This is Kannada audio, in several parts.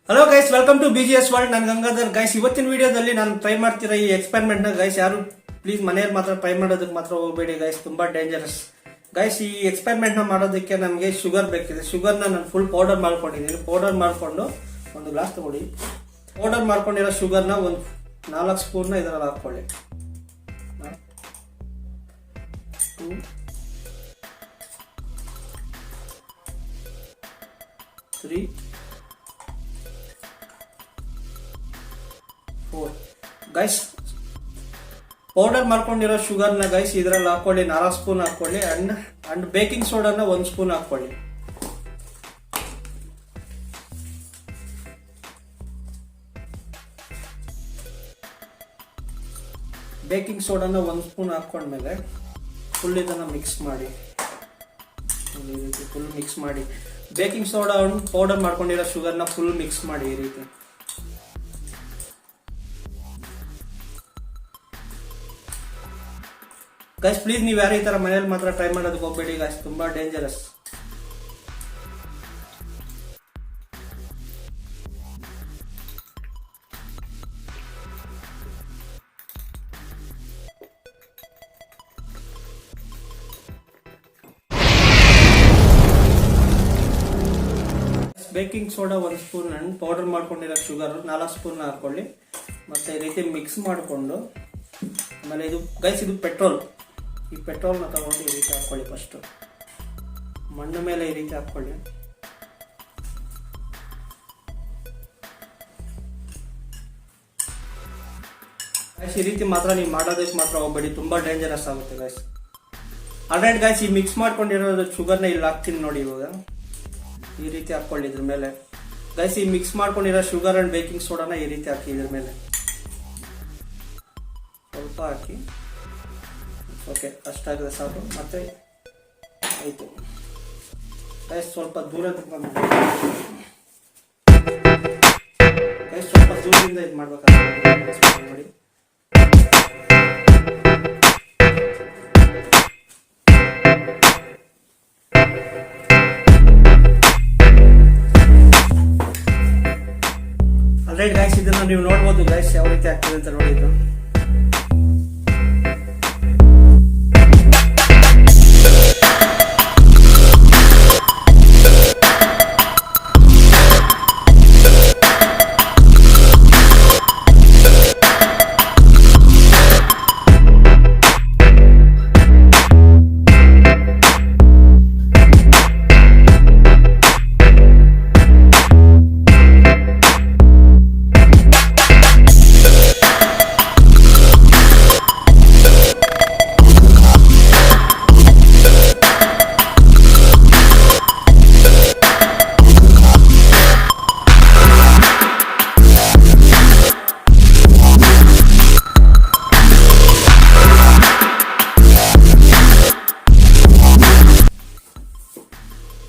Hello guys, welcome to Bgsworld. ನಾನು ಗಂಗಾಧರ್. ಗೈಸ್, ಇವತ್ತಿನ ವಿಡಿಯೋದಲ್ಲಿ ನಾನು ಟ್ರೈ ಮಾಡ್ತಿರೋ ಈ ಎಕ್ಸ್ಪೆರಿಮೆಂಟ್ ನ ಗೈಸ್ ಯಾರು ಪ್ಲೀಸ್ ಮನೆಯಲ್ಲಿ ಮಾತ್ರ ಟ್ರೈ ಮಾಡೋದಕ್ಕೆ ಮಾತ್ರ ಹೋಗಬೇಡಿ ಗೈಸ್, ತುಂಬಾ ಡೇಂಜರಸ್ ಗೈಸ್. ಈ ಎಕ್ಸ್ಪೆರಿಮೆಂಟ್ ನ ಮಾಡೋದಕ್ಕೆ ನಮಗೆ ಶುಗರ್ ಬೇಕಿದೆ. ಶುಗರ್ ನಾನು ಫುಲ್ ಪೌಡರ್ ಮಾಡ್ಕೊಂಡಿದ್ದೀನಿ. ಪೌಡರ್ ಮಾಡ್ಕೊಂಡು ಒಂದು ಗ್ಲಾಸ್ ತಗೊಳ್ಳಿ. ಪೌಡರ್ ಮಾಡ್ಕೊಂಡಿರೋ ಶುಗರ್ ನ ಒಂದು 4 ಸ್ಪೂನ್ ಇದರಲ್ಲಿ ಹಾಕೊಳ್ಳಿ. 2 3 4 ಗೈಸ್, ಪೌಡರ್ ಮಾಡ್ಕೊಂಡಿರೋ ಶುಗರ್ ನ ಗೈಸ್ ಇದ್ರಲ್ಲಿ ಹಾಕೊಳ್ಳಿ. 4 ಸ್ಪೂನ್ ಹಾಕೊಳ್ಳಿ. ಅಂಡ್ ಬೇಕಿಂಗ್ ಸೋಡಾನ 1 ಸ್ಪೂನ್ ಹಾಕೊಳ್ಳಿ. ಬೇಕಿಂಗ್ ಸೋಡಾನ 1 ಸ್ಪೂನ್ ಹಾಕೊಂಡ್ಮೇಲೆ ಫುಲ್ ಇದನ್ನ ಮಿಕ್ಸ್ ಮಾಡಿ. ಈ ರೀತಿ ಫುಲ್ ಮಿಕ್ಸ್ ಮಾಡಿ. ಬೇಕಿಂಗ್ ಸೋಡಾ ಪೌಡರ್ ಮಾಡ್ಕೊಂಡಿರೋ ಶುಗರ್ನ ಫುಲ್ ಮಿಕ್ಸ್ ಮಾಡಿ ಈ ರೀತಿ. ಗೈಸ್ ಪ್ಲೀಸ್ ನೀವು ಯಾರು ಈ ತರ ಮನೇಲಿ ಮಾತ್ರ ಟ್ರೈ ಮಾಡೋದಕ್ಕೆ ಹೋಗ್ಬೇಡಿ ಗೈಸ್, ತುಂಬಾ dangerous. Baking soda 1 spoon and powder ಮಾಡ್ಕೊಂಡಿರೋ ಶುಗರ್ 4 ಸ್ಪೂನ್ ಹಾಕೊಳ್ಳಿ. ಮತ್ತೆ ಈ ರೀತಿ ಮಿಕ್ಸ್ ಮಾಡಿಕೊಂಡು ಆಮೇಲೆ ಇದು ಗೈಸ್ ಇದು ಪೆಟ್ರೋಲ್. ಈ ಪೆಟ್ರೋಲ್ನ ತಗೊಂಡು ಈ ರೀತಿ ಹಾಕೊಳ್ಳಿ. ಫಸ್ಟ್ ಮಣ್ಣು ಮೇಲೆ ಈ ರೀತಿ ಹಾಕೊಳ್ಳಿ. ಗೈಸ್ ಈ ರೀತಿ ಮಾತ್ರ ನೀವು ಮಾಡೋದಕ್ಕೆ ಮಾತ್ರ ಹೋಗ್ಬೇಡಿ, ತುಂಬಾ ಡೇಂಜರಸ್ ಆಗುತ್ತೆ ಗೈಸ್. ಆಲ್ರೈಟ್ ಗೈಸ್, ಈ ಮಿಕ್ಸ್ ಮಾಡ್ಕೊಂಡಿರೋ ಶುಗರ್ನ ಇಲ್ಲಿ ಹಾಕ್ತೀನಿ ನೋಡಿ. ಇವಾಗ ಈ ರೀತಿ ಹಾಕೊಳ್ಳಿ ಇದ್ರ ಮೇಲೆ. ಗೈಸ್ ಈ ಮಿಕ್ಸ್ ಮಾಡ್ಕೊಂಡಿರೋ ಶುಗರ್ ಅಂಡ್ ಬೇಕಿಂಗ್ ಸೋಡಾನ ಈ ರೀತಿ ಹಾಕಿ ಇದ್ರ ಮೇಲೆ ಸ್ವಲ್ಪ ಹಾಕಿ. ಓಕೆ, ಅಷ್ಟಾಗಿದೆ ಸಾಕು. ಮತ್ತೆ ಆಯಿತು ಗೈಸ್, ಸ್ವಲ್ಪ ದೂರ ಗೈಸ್, ಸ್ವಲ್ಪ ದೂರದಿಂದ ಇದು ಮಾಡ್ಬೇಕಾಗುತ್ತೆ ನೋಡಿ. ಆಲ್ರೈಟ್ ಗೈಸ್, ಇದನ್ನ ನೀವು ನೋಡ್ಬೋದು ಗೈಸ್ ಯಾವ ರೀತಿ ಆಗ್ತದೆ ಅಂತ ನೋಡಿದ್ದು.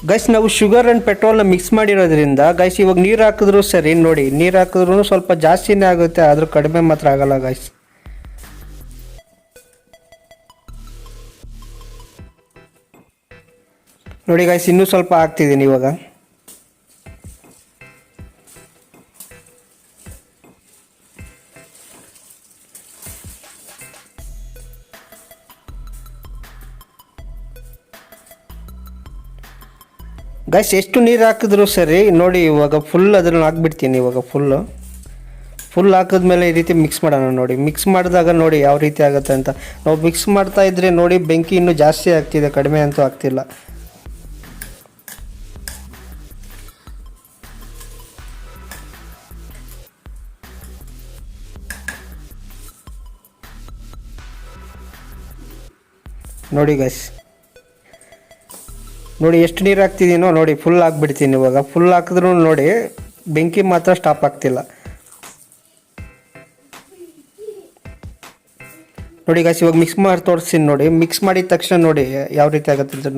ಗೈಸ್ ನಾವು ಶುಗರ್ ಅಂಡ್ ಪೆಟ್ರೋಲ್ನ ಮಿಕ್ಸ್ ಮಾಡಿರೋದ್ರಿಂದ ಗೈಸ್ ಇವಾಗ ನೀರು ಹಾಕಿದ್ರು ಸರಿ ನೋಡಿ, ನೀರು ಹಾಕಿದ್ರು ಸ್ವಲ್ಪ ಜಾಸ್ತಿನೇ ಆಗುತ್ತೆ, ಆದ್ರೂ ಕಡಿಮೆ ಮಾತ್ರ ಆಗಲ್ಲ ಗೈಸ್. ನೋಡಿ ಗೈಸ್, ಇನ್ನೂ ಸ್ವಲ್ಪ ಹಾಕ್ತಿದ್ದೀನಿ ಇವಾಗ. ಗೈಸ್ ಎಷ್ಟು ನೀರು ಹಾಕಿದ್ರು ಸರಿ ನೋಡಿ, ಇವಾಗ ಫುಲ್ ಅದನ್ನು ಹಾಕ್ಬಿಡ್ತೀನಿ. ಇವಾಗ ಫುಲ್ ಹಾಕಿದ್ಮೇಲೆ ಈ ರೀತಿ ಮಿಕ್ಸ್ ಮಾಡೋಣ ನೋಡಿ. ಮಿಕ್ಸ್ ಮಾಡಿದಾಗ ನೋಡಿ ಯಾವ ರೀತಿ ಆಗುತ್ತೆ ಅಂತ. ನಾವು ಮಿಕ್ಸ್ ಮಾಡ್ತಾ ಇದ್ರೆ ನೋಡಿ ಬೆಂಕಿ ಇನ್ನೂ ಜಾಸ್ತಿ ಆಗ್ತಿದೆ, ಕಡಿಮೆ ಅಂತೂ ಆಗ್ತಿಲ್ಲ. ನೋಡಿ ಗೈಸ್, ನೋಡಿ ಎಷ್ಟು ನೀರು ಹಾಕ್ತಿದ್ದೀನೋ ನೋಡಿ, ಫುಲ್ ಹಾಕ್ಬಿಡ್ತೀನಿ. ಇವಾಗ ಫುಲ್ ಹಾಕಿದ್ರು ನೋಡಿ ಬೆಂಕಿ ಮಾತ್ರ ಸ್ಟಾಪ್ ಆಗ್ತಿಲ್ಲ. ನೋಡಿ ಗೈಸ್, ಇವಾಗ ಮಿಕ್ಸ್ ಮಾಡಿ ತೋರಿಸ್ತೀನಿ ನೋಡಿ. ಮಿಕ್ಸ್ ಮಾಡಿದ ತಕ್ಷಣ ನೋಡಿ ಯಾವ ರೀತಿ ಆಗುತ್ತೆ ಅಂತ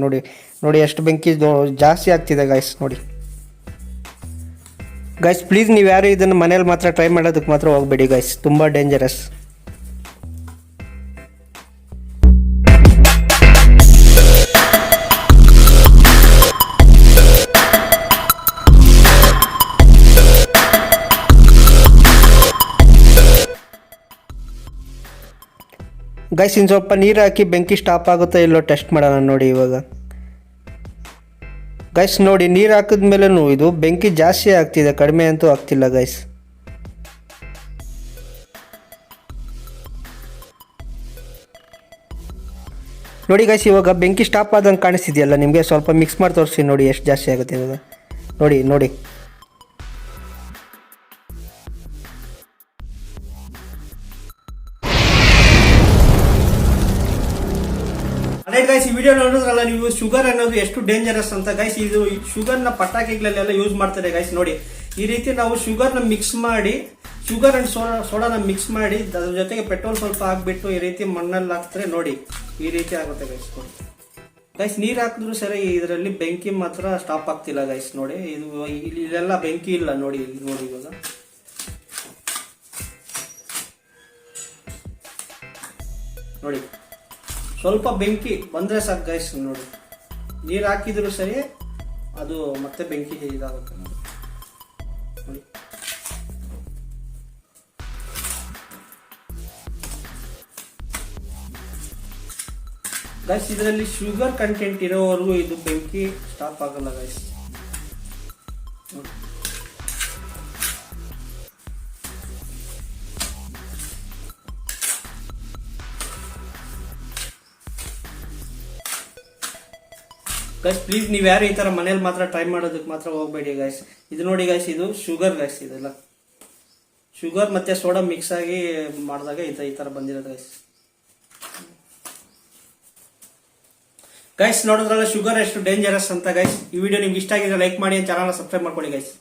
ನೋಡಿ ಎಷ್ಟು ಬೆಂಕಿ ಜಾಸ್ತಿ ಆಗ್ತಿದೆ ಗೈಸ್ ನೋಡಿ. ಗೈಸ್ ಪ್ಲೀಸ್ ನೀವು ಯಾರು ಇದನ್ನು ಮನೇಲಿ ಮಾತ್ರ ಟ್ರೈ ಮಾಡೋದಕ್ಕೆ ಮಾತ್ರ ಹೋಗಬೇಡಿ ಗೈಸ್, ತುಂಬ ಡೇಂಜರಸ್. ಗೈಸ್ ಇನ್ನು ಸ್ವಲ್ಪ ನೀರು ಹಾಕಿ ಬೆಂಕಿ ಸ್ಟಾಪ್ ಆಗುತ್ತಾ ಇಲ್ಲೋ ಟೆಸ್ಟ್ ಮಾಡೋಣ ನೋಡಿ ಇವಾಗ. ಗೈಸ್ ನೋಡಿ ನೀರು ಹಾಕಿದ್ಮೇಲೂ ಇದು ಬೆಂಕಿ ಜಾಸ್ತಿ ಆಗ್ತಿದೆ, ಕಡಿಮೆ ಅಂತೂ ಆಗ್ತಿಲ್ಲ ಗೈಸ್. ನೋಡಿ ಗೈಸ್ ಇವಾಗ ಬೆಂಕಿ ಸ್ಟಾಪ್ ಆದಂಗೆ ಕಾಣಿಸ್ತಿದೆಯಲ್ಲ ನಿಮಗೆ. ಸ್ವಲ್ಪ ಮಿಕ್ಸ್ ಮಾಡಿ ತೋರಿಸಿ ನೋಡಿ ಎಷ್ಟು ಜಾಸ್ತಿ ಆಗುತ್ತೆ ಇವಾಗ. ನೋಡಿ ನೋಡಿ ಗೈಸ್, ಈ ವಿಡಿಯೋ ನೋಡಿದ್ರಲ್ಲ ನೀವು, ಶುಗರ್ ಅನ್ನೋದು ಎಷ್ಟು ಡೇಂಜರಸ್ ಅಂತ ಗೈಸ್. ಇದು ಶುಗರ್ನ ಪಟಾಕಿಗಳೆಲ್ಲ ಯೂಸ್ ಮಾಡ್ತಾರೆ ಗೈಸ್. ನೋಡಿ ಈ ರೀತಿ ನಾವು ಶುಗರ್ನ ಮಿಕ್ಸ್ ಮಾಡಿ, ಶುಗರ್ ಅಂಡ್ ಸೋಡಾನ ಮಿಕ್ಸ್ ಮಾಡಿ ಅದ್ರ ಜೊತೆಗೆ ಪೆಟ್ರೋಲ್ ಸ್ವಲ್ಪ ಹಾಕ್ಬಿಟ್ಟು ಈ ರೀತಿ ಮಣ್ಣಲ್ಲಿ ಹಾಕ್ತಾರೆ ನೋಡಿ, ಈ ರೀತಿ ಆಗುತ್ತೆ ಗೈಸ್. ಗೈಸ್ ನೀರು ಹಾಕಿದ್ರು ಸರಿ ಇದರಲ್ಲಿ ಬೆಂಕಿ ಮಾತ್ರ ಸ್ಟಾಪ್ ಆಗ್ತಿಲ್ಲ ಗೈಸ್. ನೋಡಿ ಇದು ಇಲ್ಲೆಲ್ಲ ಬೆಂಕಿ ಇಲ್ಲ ನೋಡಿ, ನೋಡಿ ಇವಾಗ ನೋಡಿ ಸ್ವಲ್ಪ ಬೆಂಕಿ ಬಂದ್ರೆ ಸಾಕು ಗೈಸ್. ನೋಡಿ ನೀರು ಹಾಕಿದ್ರು ಸರಿ ಅದು ಮತ್ತೆ ಬೆಂಕಿ ಇದಾಗುತ್ತೆ ನೋಡಿ. ಗೈಸ್ ಇದರಲ್ಲಿ ಶುಗರ್ ಕಂಟೆಂಟ್ ಇರೋವರೆಗೂ ಇದು ಬೆಂಕಿ ಸ್ಟಾಪ್ ಆಗಲ್ಲ ಗೈಸ್. ಗೈಸ್ ಪ್ಲೀಸ್ ನೀವು ಯಾರು ಈ ತರ ಮನೇಲಿ ಮಾತ್ರ ಟ್ರೈ ಮಾಡೋದಕ್ಕೆ ಮಾತ್ರ ಹೋಗ್ಬೇಡಿ ಗೈಸ್. ಇದು ನೋಡಿ ಗೈಸ್, ಇದು ಶುಗರ್ ಗೈಸ್, ಇದೆಲ್ಲ ಶುಗರ್ ಮತ್ತೆ ಸೋಡಾ ಮಿಕ್ಸ್ ಆಗಿ ಮಾಡಿದಾಗ ಈ ತರ ಬಂದಿರೋದು ಗೈಸ್. ಗೈಸ್ ನೋಡಿದ್ರಲ್ಲ ಶುಗರ್ ಎಷ್ಟು ಡೇಂಜರಸ್ ಅಂತ ಗೈಸ್. ಈ ವಿಡಿಯೋ ನಿಮ್ಗೆ ಇಷ್ಟ ಆಗಿದ್ರೆ ಲೈಕ್ ಮಾಡಿ, ಚಾನಲ್ ಸಬ್ಸ್ಕ್ರೈಬ್ ಮಾಡ್ಕೊಳ್ಳಿ ಗೈಸ್.